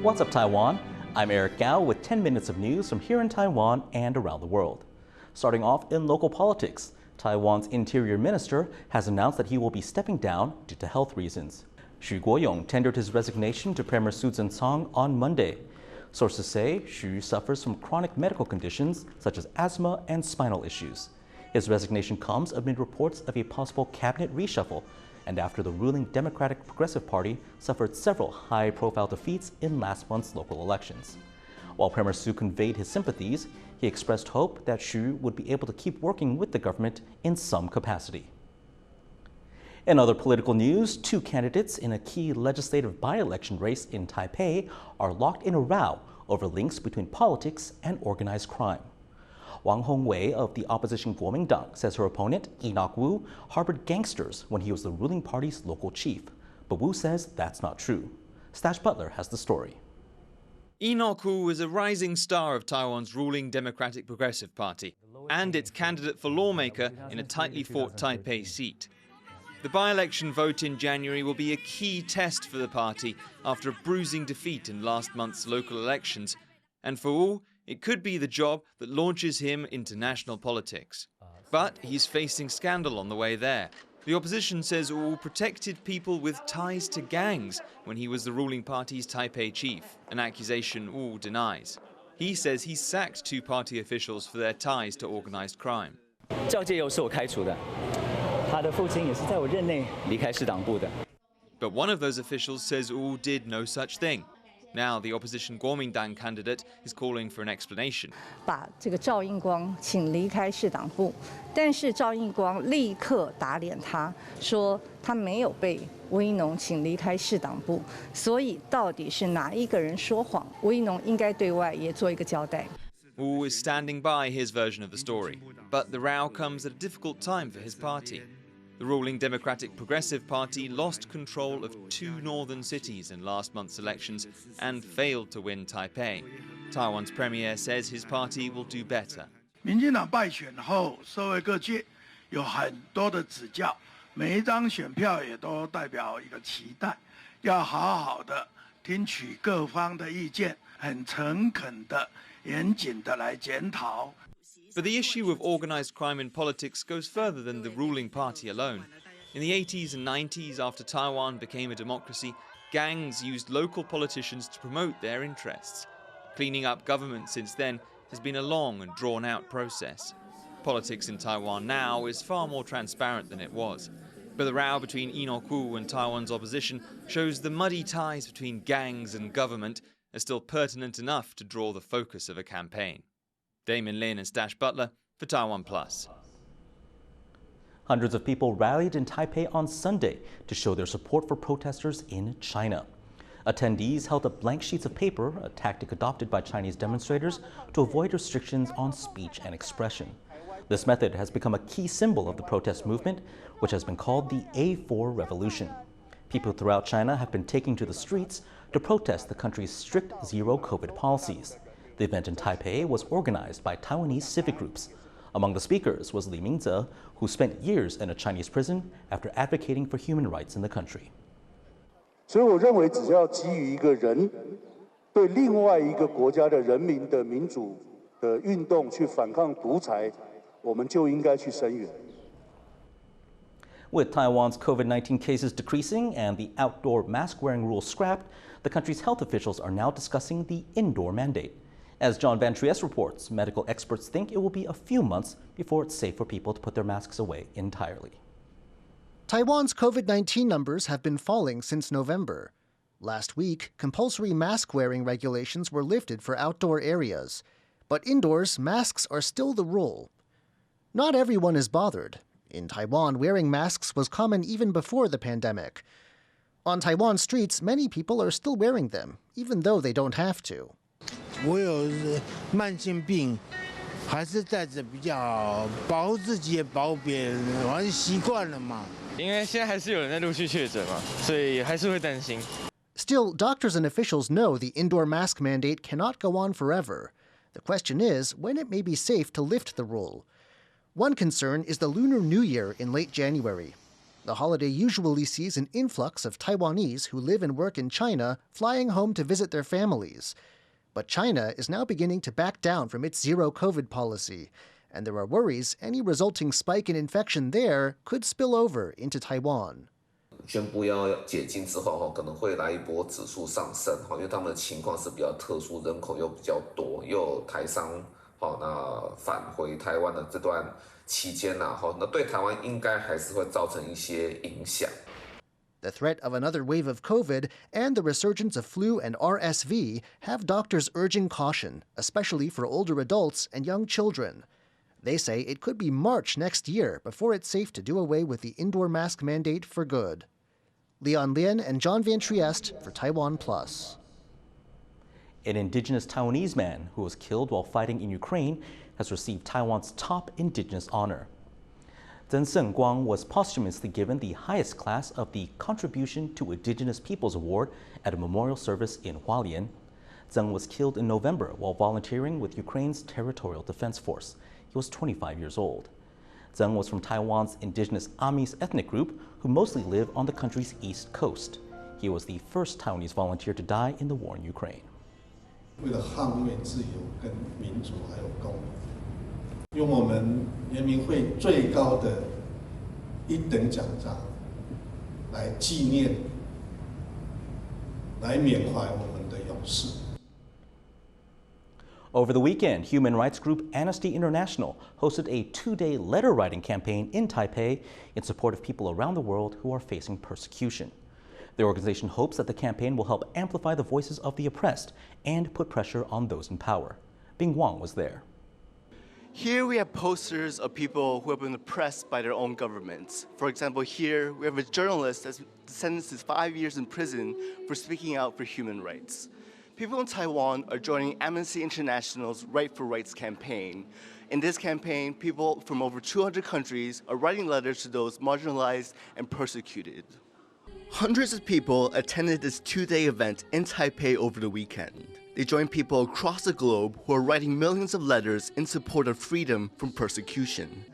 What's up, Taiwan? I'm Eric Gao with 10 minutes of news from here in Taiwan and around the world. Starting off in local politics, Taiwan's interior minister has announced that he will be stepping down due to health reasons. Xu Guoyong tendered his resignation to Premier Su Tseng on Monday. Sources say Xu suffers from chronic medical conditions such as asthma and spinal issues. His resignation comes amid reports of a possible cabinet reshuffle and after the ruling Democratic Progressive Party suffered several high-profile defeats in last month's local elections. While Premier Su conveyed his sympathies, he expressed hope that Xu would be able to keep working with the government in some capacity. In other political news, two candidates in a key legislative by-election race in Taipei are locked in a row over links between politics and organized crime. Wang Hongwei of the opposition Kuomintang says her opponent, Enoch Wu, harbored gangsters when he was the ruling party's local chief. But Wu says that's not true. Stash Butler has the story. Enoch Wu is a rising star of Taiwan's ruling Democratic Progressive Party and its candidate for lawmaker in a tightly fought Taipei seat. The by-election vote in January will be a key test for the party after a bruising defeat in last month's local elections. And for Wu, it could be the job that launches him into national politics. But he's facing scandal on the way there. The opposition says Wu protected people with ties to gangs when he was the ruling party's Taipei chief, an accusation Wu denies. He says he sacked two party officials for their ties to organized crime. But one of those officials says Wu did no such thing. Now the opposition Kuomintang candidate is calling for an explanation. 把这个赵应光请离开市党部，但是赵应光立刻打脸他，说他没有被吴怡农请离开市党部，所以到底是哪一个人说谎？吴怡农应该对外也做一个交代。Wu is standing by his version of the story, but the row comes at a difficult time for his party. The ruling Democratic Progressive Party lost control of two northern cities in last month's elections and failed to win Taipei. Taiwan's premier says his party will do better. 民进党败选后，社会各界有很多的指教，每一张选票也都代表一个期待，要好好的听取各方的意见，很诚恳的、严谨的来检讨。 But the issue of organized crime in politics goes further than the ruling party alone. In the 80s and 90s, after Taiwan became a democracy, gangs used local politicians to promote their interests. Cleaning up government since then has been a long and drawn-out process. Politics in Taiwan now is far more transparent than it was. But the row between Enoch Wu and Taiwan's opposition shows the muddy ties between gangs and government are still pertinent enough to draw the focus of a campaign. Damon Lin and Stash Butler for TaiwanPlus. Hundreds of people rallied in Taipei on Sunday to show their support for protesters in China. Attendees held up blank sheets of paper, a tactic adopted by Chinese demonstrators to avoid restrictions on speech and expression. This method has become a key symbol of the protest movement, which has been called the A4 Revolution. People throughout China have been taking to the streets to protest the country's strict zero-COVID policies. The event in Taipei was organized by Taiwanese civic groups. Among the speakers was Li Mingze, who spent years in a Chinese prison after advocating for human rights in the country. 所以我认为，只要基于一个人对另外一个国家的人民的民主的运动去反抗独裁，我们就应该去声援。 With Taiwan's COVID-19 cases decreasing and the outdoor mask-wearing rule scrapped, the country's health officials are now discussing the indoor mandate. As John Van Trieste reports, medical experts think it will be a few months before it's safe for people to put their masks away entirely. Taiwan's COVID-19 numbers have been falling since November. Last week, compulsory mask-wearing regulations were lifted for outdoor areas. But indoors, masks are still the rule. Not everyone is bothered. In Taiwan, wearing masks was common even before the pandemic. On Taiwan streets, many people are still wearing them, even though they don't have to. 我有慢性病，还是戴着比较好，保护自己也保护别人，反正习惯了嘛。因为现在还是有人在陆续确诊嘛，所以还是会担心。Still, doctors and officials know the indoor mask mandate cannot go on forever. The question is when it may be safe to lift the rule. One concern is the Lunar New Year in late January. The holiday usually sees an influx of Taiwanese who live and work in China flying home to visit their families. But China is now beginning to back down from its zero-COVID policy, and there are worries any resulting spike in infection there could spill over into Taiwan. 宣布要解禁之后，可能会来一波指数上升，因为他们的情况是比较特殊，人口又比较多，又有台商那返回台湾的这段期间那对台湾应该还是会造成一些影响。The threat of another wave of COVID and the resurgence of flu and RSV have doctors urging caution, especially for older adults and young children. They say it could be March next year before it's safe to do away with the indoor mask mandate for good. Leon Lien and John Van Trieste for TaiwanPlus. An indigenous Taiwanese man who was killed while fighting in Ukraine has received Taiwan's top indigenous honor. Zheng Sengguang was posthumously given the highest class of the Contribution to Indigenous Peoples Award at a memorial service in Hualien. Zheng was killed in November while volunteering with Ukraine's Territorial Defense Force. He was 25 years old. Zheng was from Taiwan's indigenous Amis ethnic group who mostly live on the country's east coast. He was the first Taiwanese volunteer to die in the war in Ukraine. 为了捍卫自由跟民主还有公平，用我们人民会最高的一等奖章来纪念、来缅怀我们的勇士。 Over the weekend, human rights group Amnesty International hosted a two-day letter-writing campaign in Taipei in support of people around the world who are facing persecution. The organization hopes that the campaign will help amplify the voices of the oppressed and put pressure on those in power. Bing Wang was there. Here we have posters of people who have been oppressed by their own governments. For example, here we have a journalist that's sentenced to 5 years in prison for speaking out for human rights. People in Taiwan are joining Amnesty International's Right for Rights campaign. In this campaign, people from over 200 countries are writing letters to those marginalized and persecuted. Hundreds of people attended this two-day event in Taipei over the weekend. They joined people across the globe who are writing millions of letters in support of freedom from persecution.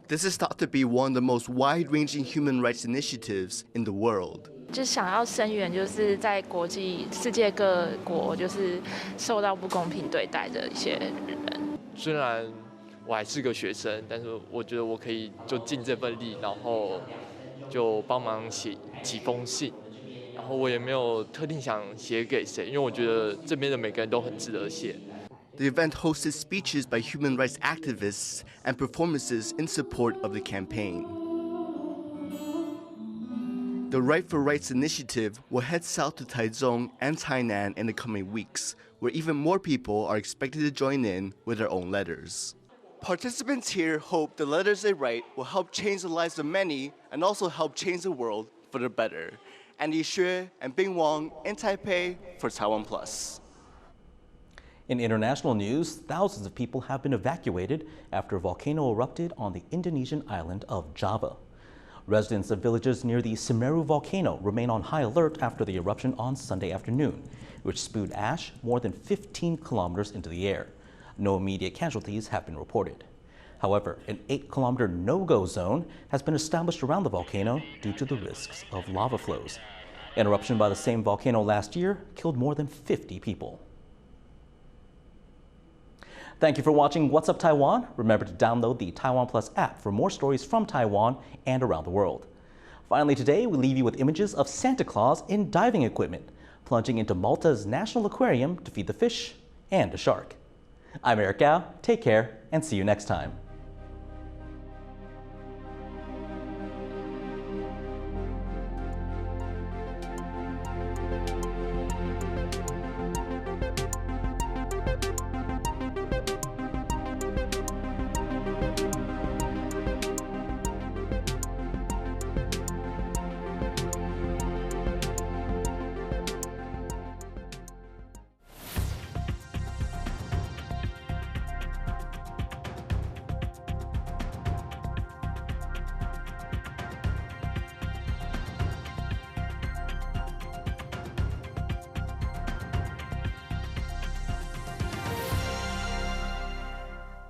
This is thought to be one of the most wide-ranging human rights initiatives in the world. 就想要声援，就是在国际世界各国，就是受到不公平对待的一些人。虽然我还是个学生，但是我觉得我可以就尽这份力，然后就帮忙写几封信。然后我也没有特定想写给谁，因为我觉得这边的每个人都很值得写。The event hosted speeches by human rights activists and performances in support of the campaign. The Right for Rights initiative will head south to Taichung and Tainan in the coming weeks, where even more people are expected to join in with their own letters. Participants here hope the letters they write will help change the lives of many and also help change the world for the better. Andy Xue and Bing Wang in Taipei for TaiwanPlus. In international news, thousands of people have been evacuated after a volcano erupted on the Indonesian island of Java. Residents of villages near the Semeru volcano remain on high alert after the eruption on Sunday afternoon, which spewed ash more than 15 kilometers into the air. No immediate casualties have been reported. However, an 8-kilometer no-go zone has been established around the volcano due to the risks of lava flows. An eruption by the same volcano last year killed more than 50 people. Thank you for watching What's Up Taiwan. Remember to download the TaiwanPlus app for more stories from Taiwan and around the world. Finally today, we leave you with images of Santa Claus in diving equipment, plunging into Malta's National Aquarium to feed the fish and a shark. I'm Eric Gao. Take care and see you next time.